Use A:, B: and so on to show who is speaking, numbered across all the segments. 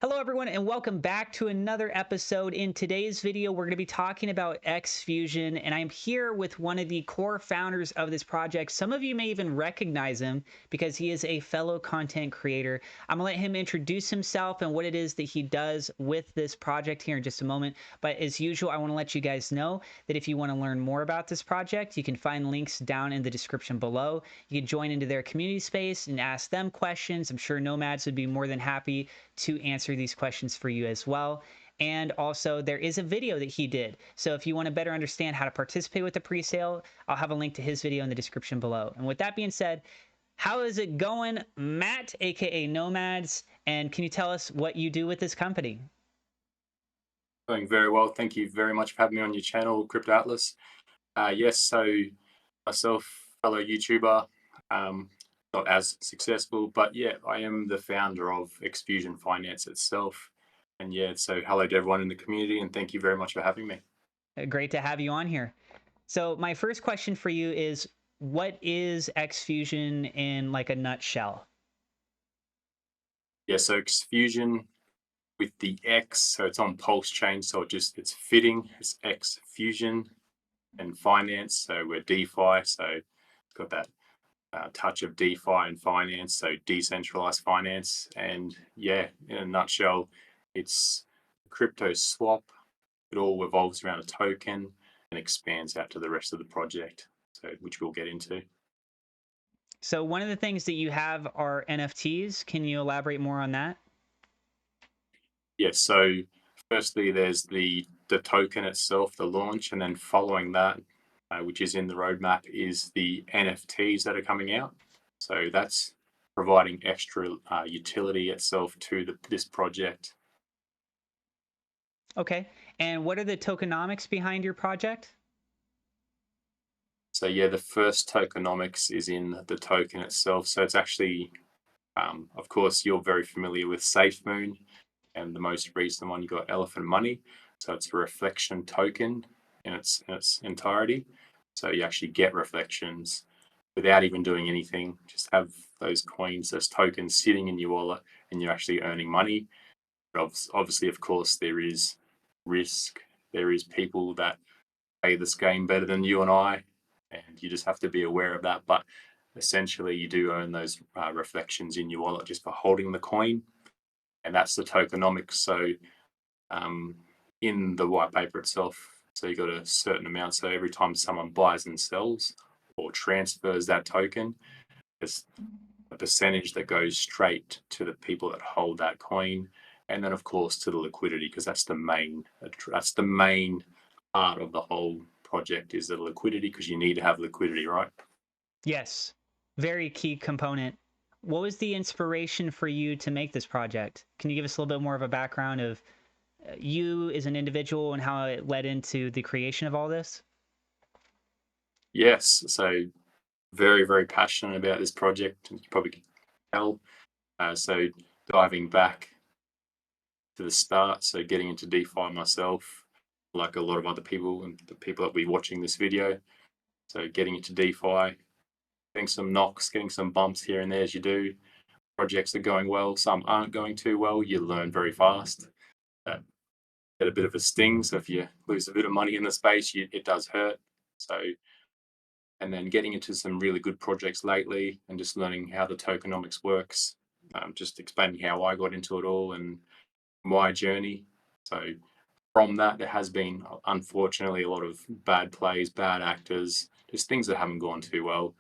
A: Hello, everyone, and welcome back to another episode. In today's video, we're going to be talking about Xfuzion, and I'm here with one of the core founders of this project. Some of you may even recognize him because he is a fellow content creator. I'm going to let him introduce himself and what it is that he does with this project here in just a moment. But as usual, I want to let you guys know that if you want to learn more about this project, you can find links down in the description below. You can join into their community space and ask them questions. I'm sure Nomadz would be more than happy to answer these questions for you as well. And also, there is a video that he did. So if you want to better understand how to participate with the presale, I'll have a link to his video in the description below. And with that being said, how is it going, Matt, aka Nomadz? And can you tell us what you do with this company?
B: Doing very well. Thank you very much for having me on your channel, Crypto Atlas. Yes, so myself, fellow YouTuber, not as successful, but yeah, I am the founder of Xfuzion Finance itself. And yeah, so hello to everyone in the community, and thank you very much for having me.
A: Great to have you on here. So my first question for you is, what is Xfuzion in like a nutshell?
B: Yeah, so Xfuzion with the X, so it's on Pulse Chain, so it's fitting. It's Xfuzion and Finance, so we're DeFi, so it's got that touch of DeFi and finance, so decentralized finance. And yeah, in a nutshell, it's a crypto swap. It all revolves around a token and expands out to the rest of the project, so which we'll get into.
A: So one of the things that you have are NFTs. Can you elaborate more on that?
B: Yes, so firstly, there's the token itself, the launch, and then following that, which is in the roadmap, is the NFTs that are coming out. So that's providing extra utility itself to this project.
A: Okay. And what are the tokenomics behind your project?
B: So yeah, the first tokenomics is in the token itself. So it's actually, of course, you're very familiar with SafeMoon, and the most recent one you got Elephant Money. So it's a reflection token in its entirety. So you actually get reflections without even doing anything. Just have those coins, those tokens sitting in your wallet, and you're actually earning money. But obviously, of course, there is risk. There is people that play this game better than you and I, and you just have to be aware of that. But essentially, you do earn those reflections in your wallet just for holding the coin, and that's the tokenomics. So um, in the white paper itself, so you got a certain amount. So every time someone buys and sells or transfers that token, there's a percentage that goes straight to the people that hold that coin, and then of course to the liquidity, because that's the main part of the whole project, is the liquidity, because you need to have liquidity, right?
A: Yes. Very key component. What was the inspiration for you to make this project? Can you give us a little bit more of a background of you as an individual and how it led into the creation of all this?
B: Yes, so very, very passionate about this project, and you probably can tell. So diving back to the start, so getting into DeFi myself, like a lot of other people and the people that will be watching this video. So getting into DeFi, getting some knocks, getting some bumps here and there as you do. Projects are going well, some aren't going too well. You learn very fast. Get a bit of a sting. So if you lose a bit of money in the space, it does hurt. So, and then getting into some really good projects lately and just learning how the tokenomics works, just explaining how I got into it all and my journey. So from that, there has been, unfortunately, a lot of bad plays, bad actors, just things that haven't gone too well.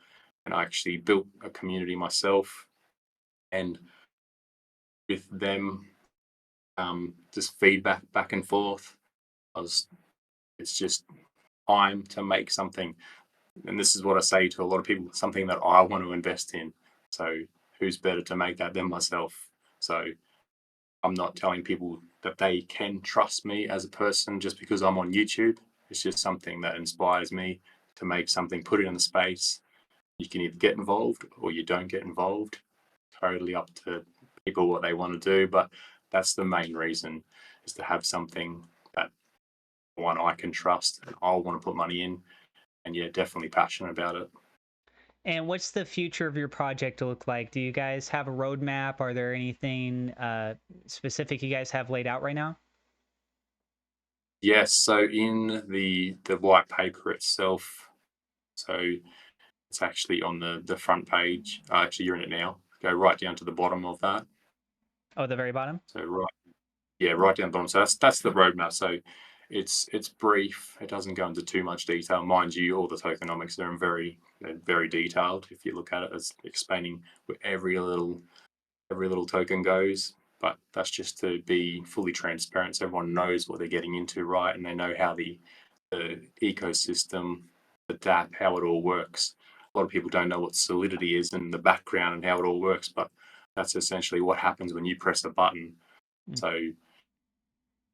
B: And I actually built a community myself, and with them, just feedback back and forth. It's just time to make something. And this is what I say to a lot of people, something that I want to invest in. So who's better to make that than myself? So I'm not telling people that they can trust me as a person just because I'm on YouTube. It's just something that inspires me to make something, put it in the space. You can either get involved or you don't get involved. Totally up to people what they want to do. But that's the main reason, is to have something that, one, I can trust and I'll want to put money in. And yeah, definitely passionate about it.
A: And what's the future of your project look like? Do you guys have a roadmap? Are there anything specific you guys have laid out right now?
B: Yes, so in the white paper itself, so it's actually on the front page. Actually, you're in it now. Go right down to the bottom of that.
A: Oh, the very bottom?
B: So right down the bottom. So that's the roadmap. So it's brief. It doesn't go into too much detail, mind you. All the tokenomics are very detailed. If you look at it, it's explaining where every little token goes. But that's just to be fully transparent, so everyone knows what they're getting into, right? And they know how the ecosystem, the DApp, how it all works. A lot of people don't know what Solidity is in the background and how it all works, but that's essentially what happens when you press a button.
A: Mm.
B: So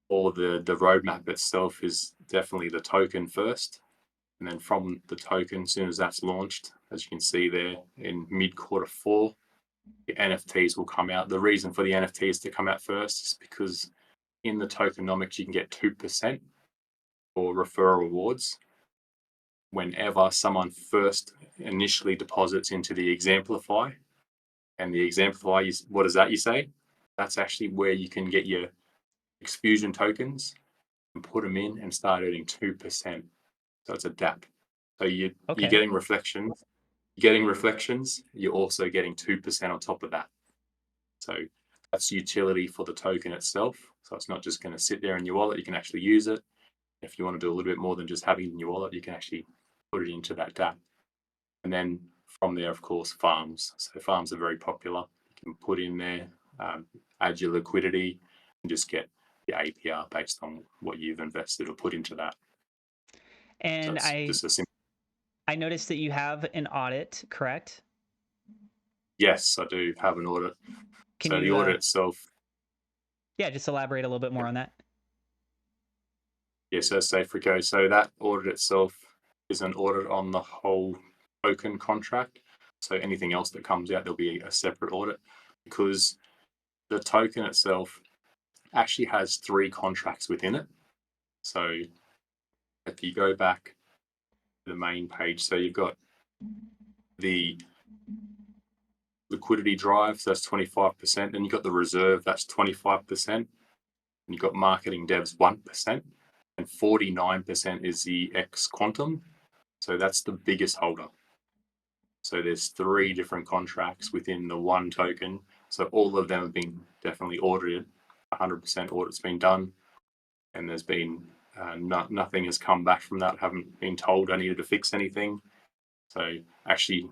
B: or the roadmap itself is definitely the token first. And then from the token, as soon as that's launched, as you can see there in mid Q4, the NFTs will come out. The reason for the NFTs to come out first is because in the tokenomics, you can get 2% for referral rewards whenever someone first initially deposits into the Exemplify. And the Exemplify, what does that you say? That's actually where you can get your Xfuzion tokens and put them in and start earning 2%. So it's a DApp. So you're
A: Okay.
B: getting reflections. You're getting reflections. You're also getting 2% on top of that. So that's utility for the token itself. So it's not just going to sit there in your wallet. You can actually use it. If you want to do a little bit more than just having it in your wallet, you can actually put it into that DApp. And then from there, of course, farms. So farms are very popular. You can put in there, add your liquidity, and just get your APR based on what you've invested or put into that. So
A: And
B: it's just a simple.
A: I noticed that you have an audit, correct?
B: Yes, I do have an audit.
A: Can
B: So the
A: you
B: audit itself,
A: yeah, just elaborate a little bit more on that?
B: yes, as Safrico. So that audit itself is an audit on the whole token contract. So anything else that comes out, there'll be a separate audit because the token itself actually has 3 contracts within it. So if you go back to the main page, so you've got the liquidity drive, so that's 25%. Then you've got the reserve, that's 25%. And you've got marketing devs 1%. And 49% is the X Quantum. So that's the biggest holder. So there's 3 different contracts within the one token. So all of them have been definitely audited. 100% audit's been done. And there's been nothing has come back from that. Haven't been told I needed to fix anything. So actually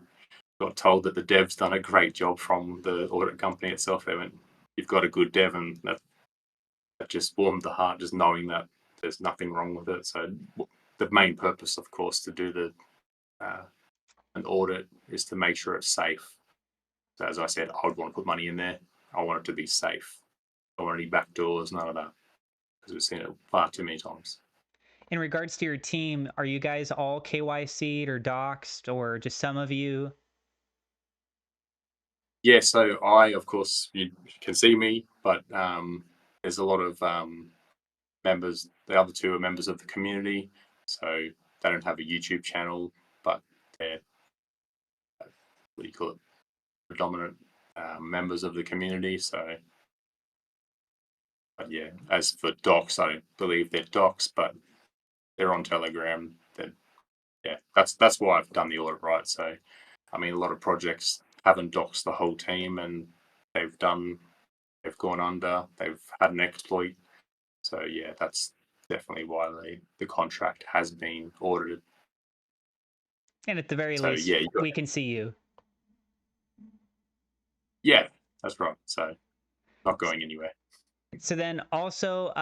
B: got told that the dev's done a great job from the audit company itself. They went, "You've got a good dev," and that just warmed the heart, just knowing that there's nothing wrong with it. So the main purpose, of course, to do the an audit is to make sure it's safe. So as I said, I would want to put money in there. I want it to be safe. I don't want any backdoors, none of that, because we've seen it far too many times.
A: In regards to your team, are you guys all KYC'd or doxed or just some of you?
B: Yeah, so I, of course, you can see me, but there's a lot of members. The other 2 are members of the community, so they don't have a YouTube channel, but they're what do you call it? Predominant members of the community. So, but yeah, as for docs, I don't believe they're docs, but they're on Telegram. Yeah, that's why I've done the audit, right? So, I mean, a lot of projects haven't doxed the whole team, and they've gone under, they've had an exploit. So yeah, that's definitely why the contract has been audited.
A: And at the very
B: So
A: least,
B: yeah,
A: we can see you.
B: yeah, that's right. So not going anywhere.
A: So then also,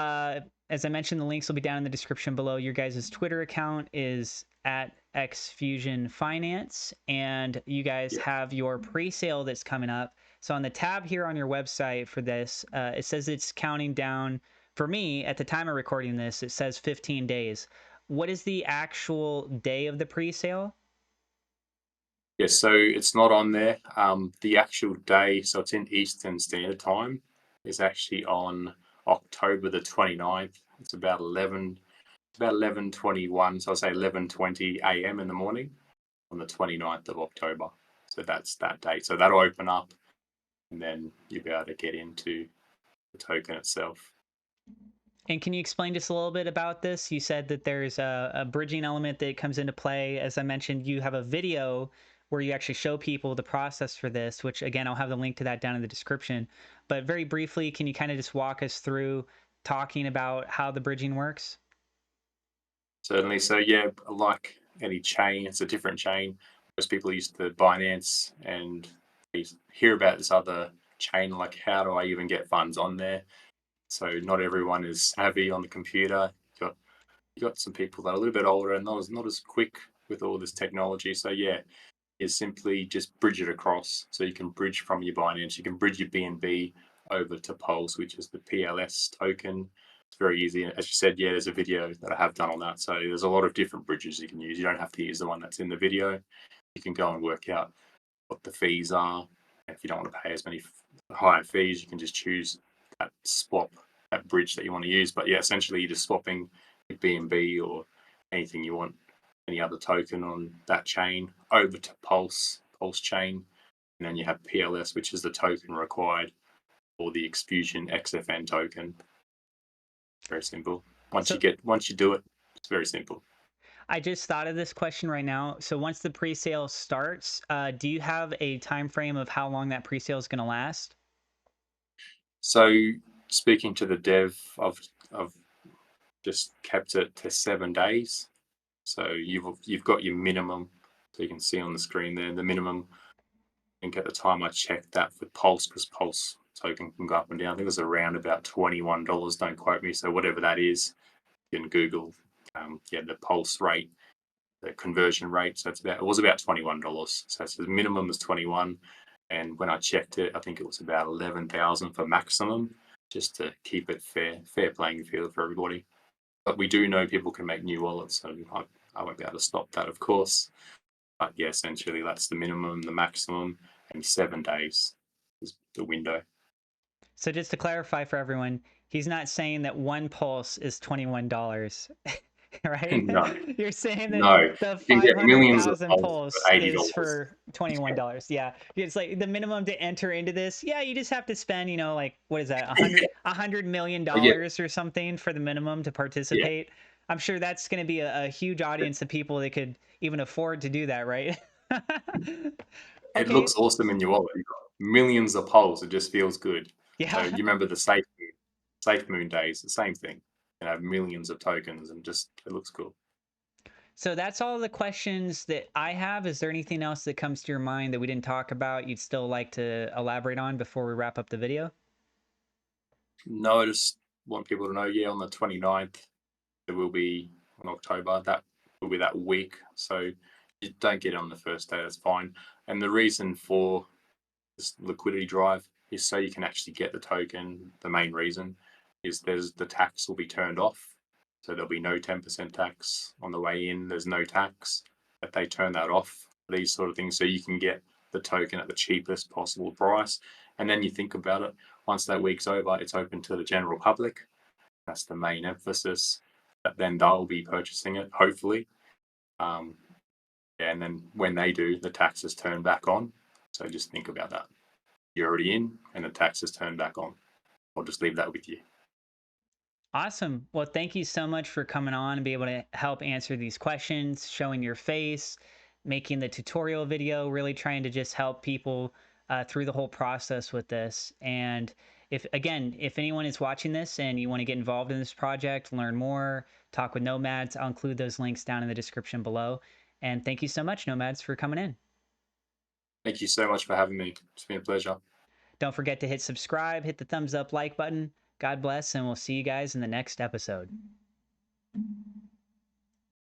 A: as I mentioned, the links will be down in the description below. Your guys' Twitter account is at Xfuzion Finance, and you guys
B: Yeah.
A: have your pre-sale that's coming up. So on the tab here on your website for this, it says it's counting down. For me, at the time of recording this, it says 15 days. What is the actual day of the pre-sale?
B: Yeah, so it's not on there. The actual day, so it's in Eastern Standard Time, is actually on October the 29th. It's about 11:21, so I'll say 11:20 a.m. in the morning. on the 29th of October. So that's that date. So that'll open up, and then you'll be able to get into the token itself.
A: And can you explain just a little bit about this? You said that there's a bridging element that comes into play. As I mentioned, you have a video where you actually show people the process for this, which again, I'll have the link to that down in the description. But very briefly, can you kind of just walk us through talking about how the bridging works?
B: Certainly. So yeah, like any chain, it's a different chain. Most people use the Binance, and they hear about this other chain, like how do I even get funds on there? So not everyone is savvy on the computer. You got some people that are a little bit older and not as quick with all this technology. So yeah, is simply just bridge it across. So you can bridge from your Binance, you can bridge your BNB over to Pulse, which is the PLS token. It's very easy. As you said, yeah, there's a video that I have done on that. So there's a lot of different bridges you can use. You don't have to use the one that's in the video. You can go and work out what the fees are. If you don't want to pay as many higher fees, you can just choose that swap, that bridge that you want to use. But yeah, essentially you're just swapping your BNB or anything you want, any other token on that chain over to Pulse chain. And then you have PLS, which is the token required for the Xfuzion XFN token. Very simple. Once
A: So
B: you do it, it's very simple.
A: I just thought of this question right now. So once the pre-sale starts, do you have a time frame of how long that pre-sale is going to last?
B: So speaking to the dev, I've just kept it to 7 days. So you've got your minimum. So you can see on the screen there the minimum. I think at the time I checked that for Pulse, because Pulse token can go up and down. I think it was around about $21. Don't quote me. So whatever that is, you can Google, the Pulse rate, the conversion rate. So it was about $21. So the minimum was 21, and when I checked it, I think it was about 11,000 for maximum, just to keep it fair playing field for everybody. But we do know people can make new wallets, so I won't be able to stop that, of course. But yeah, essentially that's the minimum, the maximum, and 7 days is the window.
A: So just to clarify for everyone, he's not saying that one pulse is $21, right?
B: No,
A: You're saying that
B: no,
A: the
B: you can get millions of
A: 500,000
B: pulse for
A: pulse is
B: $80.
A: for $21. Yeah. It's like the minimum to enter into this. Yeah, you just have to spend, like what is that? $100 million
B: Yeah,
A: dollars or something for the minimum to
B: yeah.
A: participate. I'm sure that's going to be a huge audience of people that could even afford to do that, right?
B: It
A: Okay.
B: looks awesome in your wallet. You've got millions of polls. It just feels good. So
A: Yeah.
B: you remember the safe moon days, the same thing. You have millions of tokens, and just it looks cool.
A: So that's all the questions that I have. Is there anything else that comes to your mind that we didn't talk about you'd still like to elaborate on before we wrap up the video?
B: No, I just want people to know, yeah, on the 29th, there will be in October, that will be that week. So you don't get it on the first day, that's fine. And the reason for this liquidity drive is so you can actually get the token. The main reason is the tax will be turned off. So there'll be no 10% tax on the way in. There's no tax, but they turn that off, these sort of things. So you can get the token at the cheapest possible price. And then you think about it, once that week's over, it's open to the general public. That's the main emphasis. But then they'll be purchasing it, hopefully. And then when they do, the tax is turned back on. So just think about that. You're already in, and the tax is turned back on. I'll just leave that with you.
A: Awesome. Well, thank you so much for coming on and be able to help answer these questions, showing your face, making the tutorial video, really trying to just help people through the whole process with this. And if anyone is watching this and you want to get involved in this project, learn more, talk with Nomadz, I'll include those links down in the description below. And thank you so much, Nomadz, for coming in.
B: Thank you so much for having me. It's been a pleasure.
A: Don't forget to hit subscribe, hit the thumbs up like button. God bless, and we'll see you guys in the next episode.